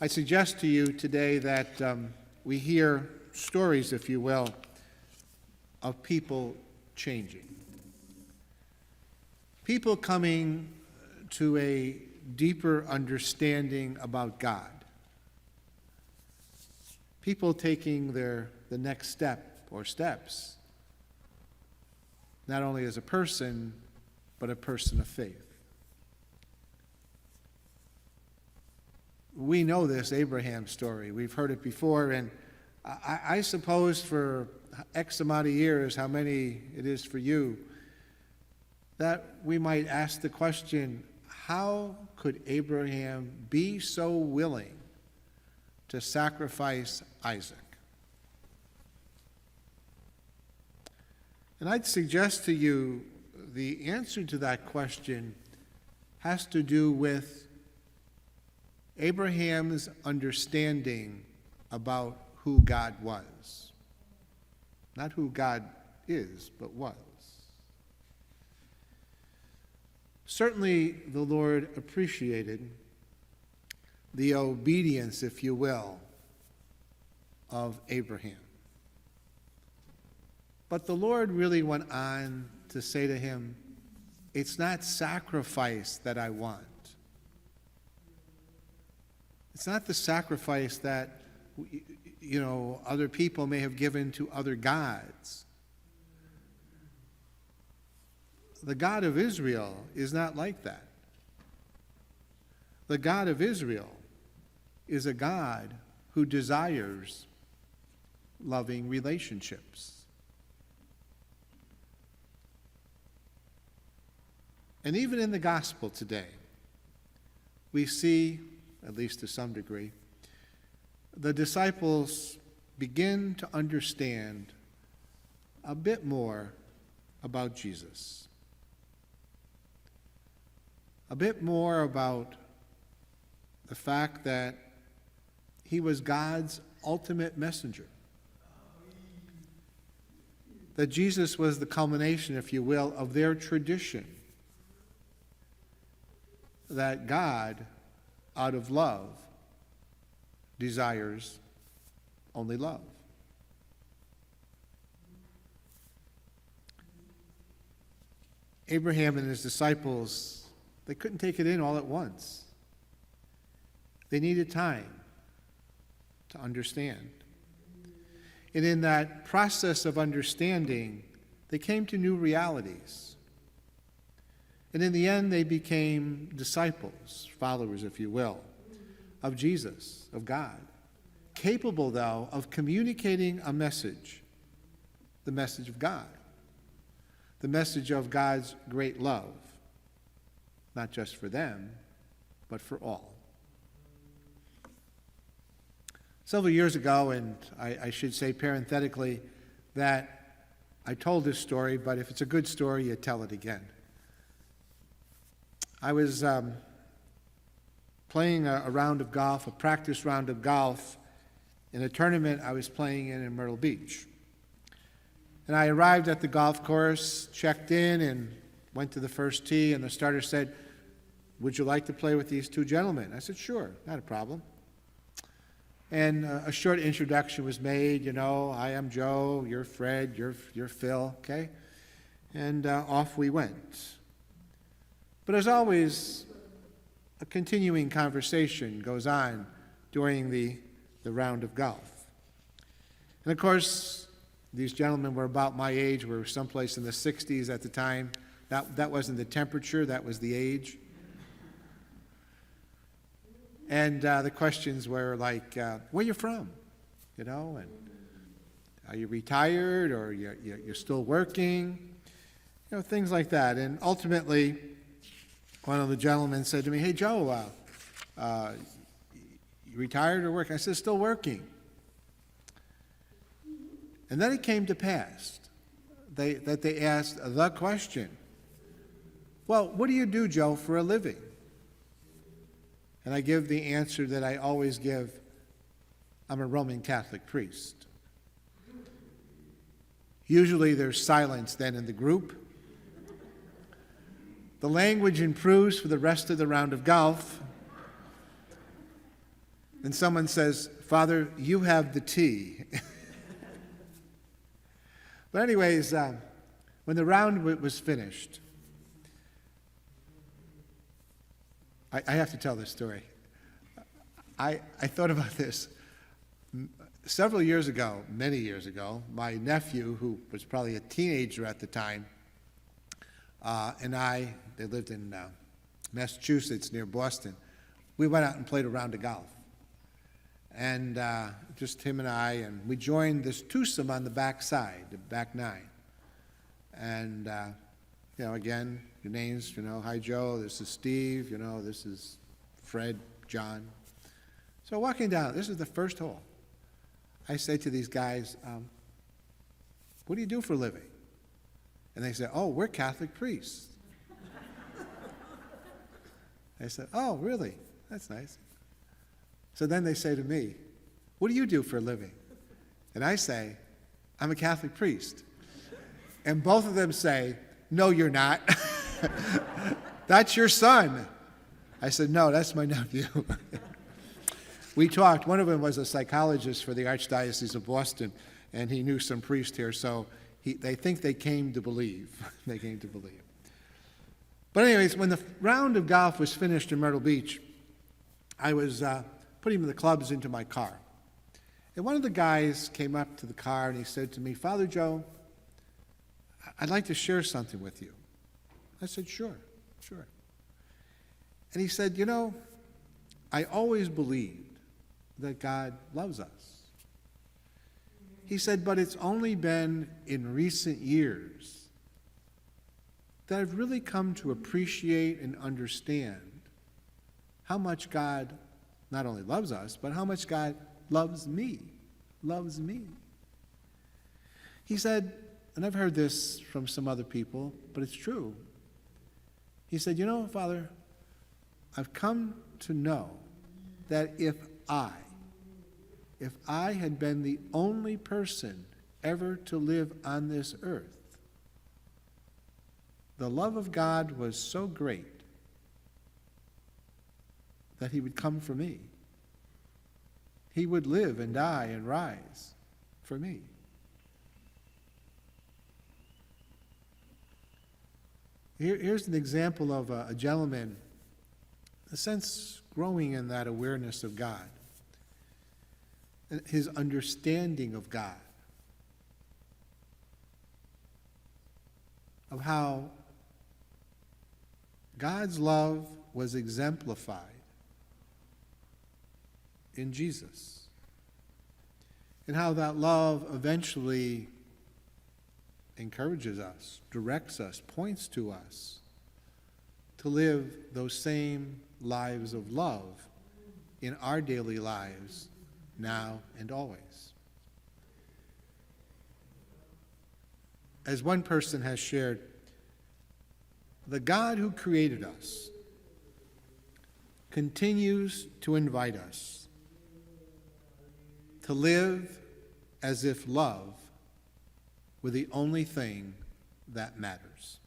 I suggest to you today that we hear stories, if you will, of people changing. People coming to a deeper understanding about God. People taking the next step or steps, not only as a person, but a person of faith. We know this Abraham story. We've heard it before, and I suppose for X amount of years, how many it is for you, that we might ask the question, how could Abraham be so willing to sacrifice Isaac? And I'd suggest to you the answer to that question has to do with Abraham's understanding about who God was. Not who God is, but was. Certainly the Lord appreciated the obedience, if you will, of Abraham. But the Lord really went on to say to him, it's not sacrifice that I want. It's not the sacrifice that, other people may have given to other gods. The God of Israel is not like that. The God of Israel is a God who desires loving relationships. And even in the gospel today, we see, at least to some degree, the disciples begin to understand a bit more about Jesus. A bit more about the fact that he was God's ultimate messenger. That Jesus was the culmination, if you will, of their tradition. That God, out of love, desires only love. Abraham and his disciples, they couldn't take it in all at once. They needed time to understand. And in that process of understanding, they came to new realities. And in the end, they became disciples, followers, if you will, of Jesus, of God. Capable, though, of communicating a message, the message of God, the message of God's great love, not just for them, but for all. Several years ago, and I should say parenthetically that I told this story, but if it's a good story, you tell it again. I was playing a round of golf, a practice round of golf, in a tournament I was playing in Myrtle Beach. And I arrived at the golf course, checked in, and went to the first tee, and the starter said, "Would you like to play with these two gentlemen?" I said, "Sure, not a problem." And a short introduction was made, "I am Joe, you're Fred, you're Phil," okay? And off we went. But as always, a continuing conversation goes on during the round of golf. And of course, these gentlemen were about my age. We were someplace in the 60s at the time. That wasn't the temperature, that was the age. And the questions were like, where you from? And are you retired, or you're still working? Things like that. And ultimately, one of the gentlemen said to me, "Hey, Joe, you retired or working?" I said, "Still working." And then it came to pass that they asked the question, "Well, what do you do, Joe, for a living?" And I give the answer that I always give: I'm a Roman Catholic priest. Usually there's silence then in the group. The language improves for the rest of the round of golf. and someone says, "Father, you have the tea." But anyways, when the round was finished, I have to tell this story. I thought about this. Several years ago, many years ago, my nephew, who was probably a teenager at the time, and they lived in Massachusetts near Boston, we went out and played a round of golf. And just him and I, and we joined this twosome on the back side, the back nine. And, again, your names, hi Joe, this is Steve, this is Fred, John. So walking down, this is the first hole. I say to these guys, what do you do for a living? And they say, "Oh, we're Catholic priests." I said, "Oh, really? That's nice." So then they say to me, "What do you do for a living?" And I say, "I'm a Catholic priest." And both of them say, "No, you're not. That's your son." I said, "No, that's my nephew." We talked. One of them was a psychologist for the Archdiocese of Boston, and he knew some priest here, so they think they came to believe. They came to believe. But anyways, when the round of golf was finished in Myrtle Beach, I was putting the clubs into my car. And one of the guys came up to the car and he said to me, "Father Joe, I'd like to share something with you." I said, Sure. And he said, "I always believed that God loves us." He said, "But it's only been in recent years that I've really come to appreciate and understand how much God not only loves us, but how much God loves me. He said, and I've heard this from some other people, but it's true. He said, Father, I've come to know that if I had been the only person ever to live on this earth, the love of God was so great that he would come for me. He would live and die and rise for me." Here's an example of a gentleman, in a sense, growing in that awareness of God, his understanding of God, of how God's love was exemplified in Jesus, and how that love eventually encourages us, directs us, points to us to live those same lives of love in our daily lives now and always. As one person has shared, the God who created us continues to invite us to live as if love were the only thing that matters.